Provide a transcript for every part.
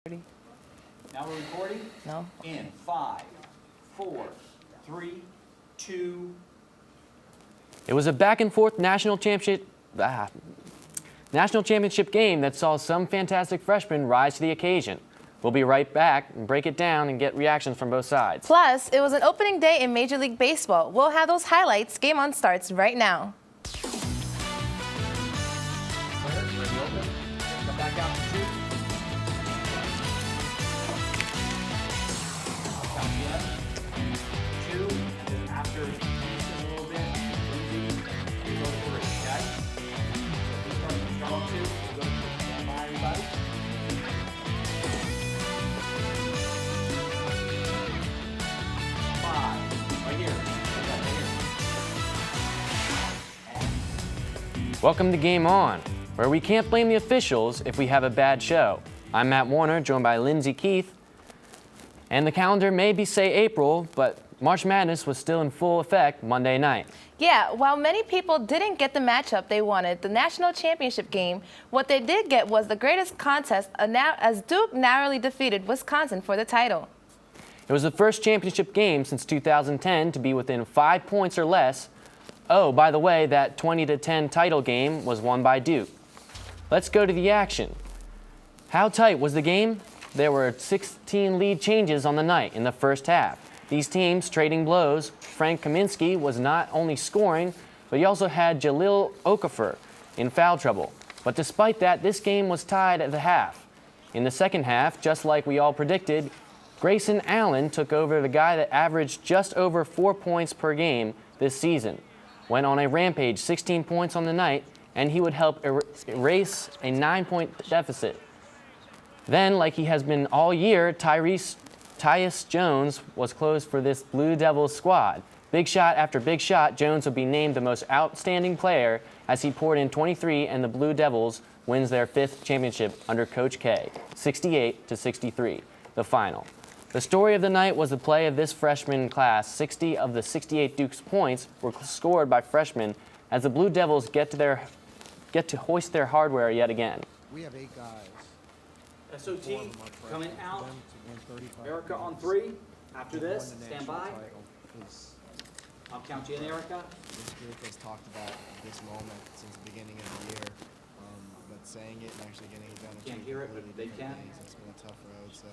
Now we're recording? No. In 5, 4, 3, 2. It was a back-and-forth national championship game that saw some fantastic freshmen rise to the occasion. We'll be right back and break it down and get reactions from both sides. Plus, it was an opening day in Major League Baseball. We'll have those highlights. Game On starts right now. Come back out to 2. Count again. 2, and then after a little bit, we go to 3, okay? So we start on 2, we'll go to 3. Stand by, everybody. 5, right here. Okay, right here. Welcome to Game On, where we can't blame the officials if we have a bad show. I'm Matt Warner, joined by Lindsay Keith. And the calendar may say April, but March Madness was still in full effect Monday night. Yeah, while many people didn't get the matchup they wanted, the national championship game, what they did get was the greatest contest as Duke narrowly defeated Wisconsin for the title. It was the first championship game since 2010 to be within 5 points or less. Oh, by the way, that 20-10 title game was won by Duke. Let's go to the action. How tight was the game? There were 16 lead changes on the night in the first half. These teams trading blows. Frank Kaminsky was not only scoring, but he also had Jalil Okafor in foul trouble. But despite that, this game was tied at the half. In the second half, just like we all predicted, Grayson Allen took over the guy that averaged just over 4 points per game this season. Went on a rampage, 16 points on the night, and he would help erase a 9-point deficit. Then, like he has been all year, Tyus Jones was closed for this Blue Devils squad. Big shot after big shot, Jones would be named the most outstanding player as he poured in 23, and the Blue Devils wins their 5th championship under Coach K, 68-63, the final. The story of the night was the play of this freshman class. 60 of the 68 Duke's points were scored by freshmen as the Blue Devils get to hoist their hardware yet again. We have 8 guys. SOT coming out. Erika on 3. After this, stand by. I'll count you in, Erika. This group has talked about this moment since the beginning of the year, but saying it and actually getting it done. Can't hear it, but they can. It's been a tough road, so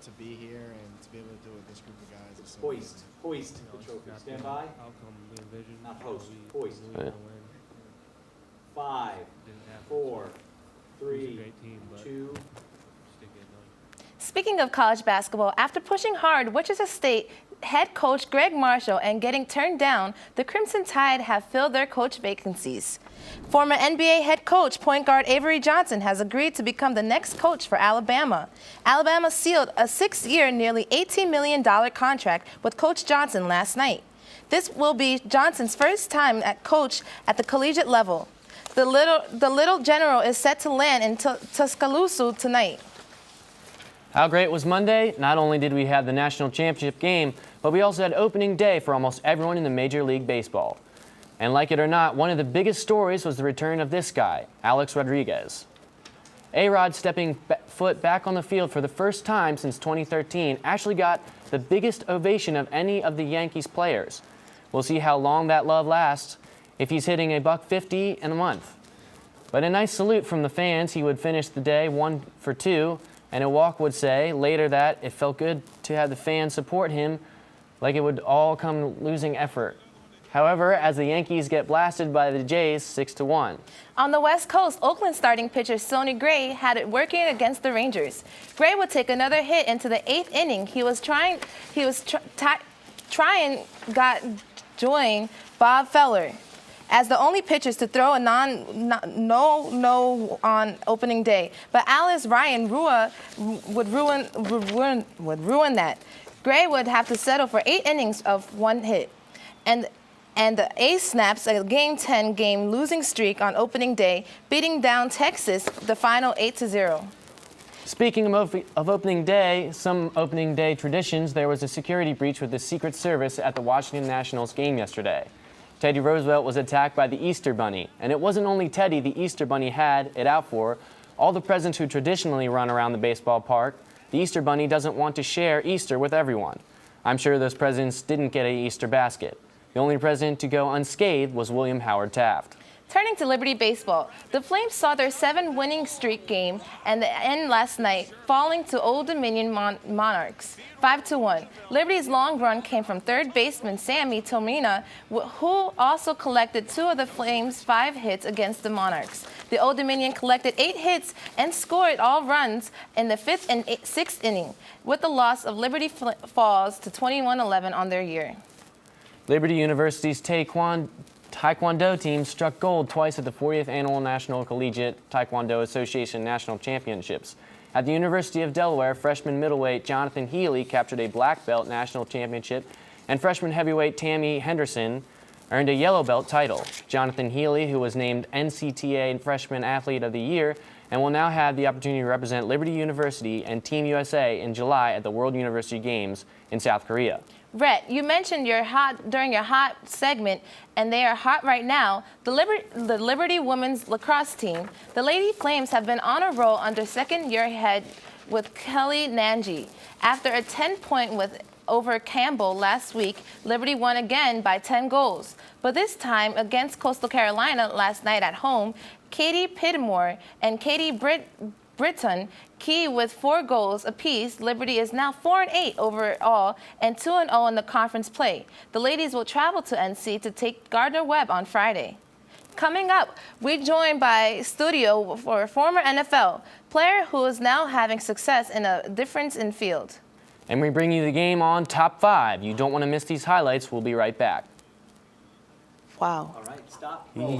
to be here and to be able to do it with this group of guys is so Hoist the trophy. Stand by. Not host. Hoist. 5, 4, 3, 2. Speaking of college basketball, after pushing hard, Wichita State head coach Greg Marshall and getting turned down, the Crimson Tide have filled their coach vacancies. Former NBA head coach point guard Avery Johnson has agreed to become the next coach for Alabama. Alabama sealed a 6-year, nearly $18 million contract with Coach Johnson last night. This will be Johnson's first time at coach at the collegiate level. The little general is set to land in Tuscaloosa tonight. How great was Monday? Not only did we have the national championship game, but we also had opening day for almost everyone in the Major League Baseball. And like it or not, one of the biggest stories was the return of this guy, Alex Rodriguez. A-Rod stepping foot back on the field for the first time since 2013 actually got the biggest ovation of any of the Yankees players. We'll see how long that love lasts if he's hitting a $150 in a month. But a nice salute from the fans. He would finish the day 1 for 2. And a walk would say later that it felt good to have the fans support him like it would all come losing effort. However, as the Yankees get blasted by the Jays 6-1. On the West Coast, Oakland starting pitcher Sonny Gray had it working against the Rangers. Gray would take another hit into the 8th inning. Got join Bob Feller as the only pitchers to throw a no on opening day. But Alice Ryan would ruin that. Gray would have to settle for 8 innings of 1 hit. And the A's snaps a Game 10 game losing streak on opening day, beating down Texas the final 8-0. Speaking of opening day, some opening day traditions, there was a security breach with the Secret Service at the Washington Nationals game yesterday. Teddy Roosevelt was attacked by the Easter Bunny, and it wasn't only Teddy the Easter Bunny had it out for. all the presents who traditionally run around the baseball park, the Easter Bunny doesn't want to share Easter with everyone. I'm sure those presents didn't get an Easter basket. The only present to go unscathed was William Howard Taft. Turning to Liberty baseball, the Flames saw their 7-winning streak game and the end last night, falling to Old Dominion Monarchs 5-1. Liberty's long run came from third baseman Sammy Tomina, who also collected 2 of the Flames' 5 hits against the Monarchs. The Old Dominion collected 8 hits and scored all runs in the 5th and 6th inning, with the loss of Liberty falls to 21-11 on their year. Liberty University's Taekwondo team struck gold twice at the 40th Annual National Collegiate Taekwondo Association National Championships. At the University of Delaware, freshman middleweight Jonathan Healy captured a black belt national championship, and freshman heavyweight Tammy Henderson earned a yellow belt title. Jonathan Healy, who was named NCTA Freshman Athlete of the Year, and will now have the opportunity to represent Liberty University and Team USA in July at the World University Games in South Korea. Rhett, you mentioned during your hot segment, and they are hot right now, the Liberty women's lacrosse team. The Lady Flames have been on a roll under second-year head with Kelly Nanji. After a 10-point win over Campbell last week, Liberty won again by 10 goals. But this time against Coastal Carolina last night at home, Katie Pidmore and Katie Britton key with 4 goals apiece. Liberty is now 4-8 overall and 2-0 in the conference play. The ladies will travel to NC to take Gardner-Webb on Friday. Coming up, we're joined by studio for a former NFL player who is now having success in a difference in field. And we bring you the game on Top 5. You don't want to miss these highlights. We'll be right back. Wow. All right, stop. Roll it.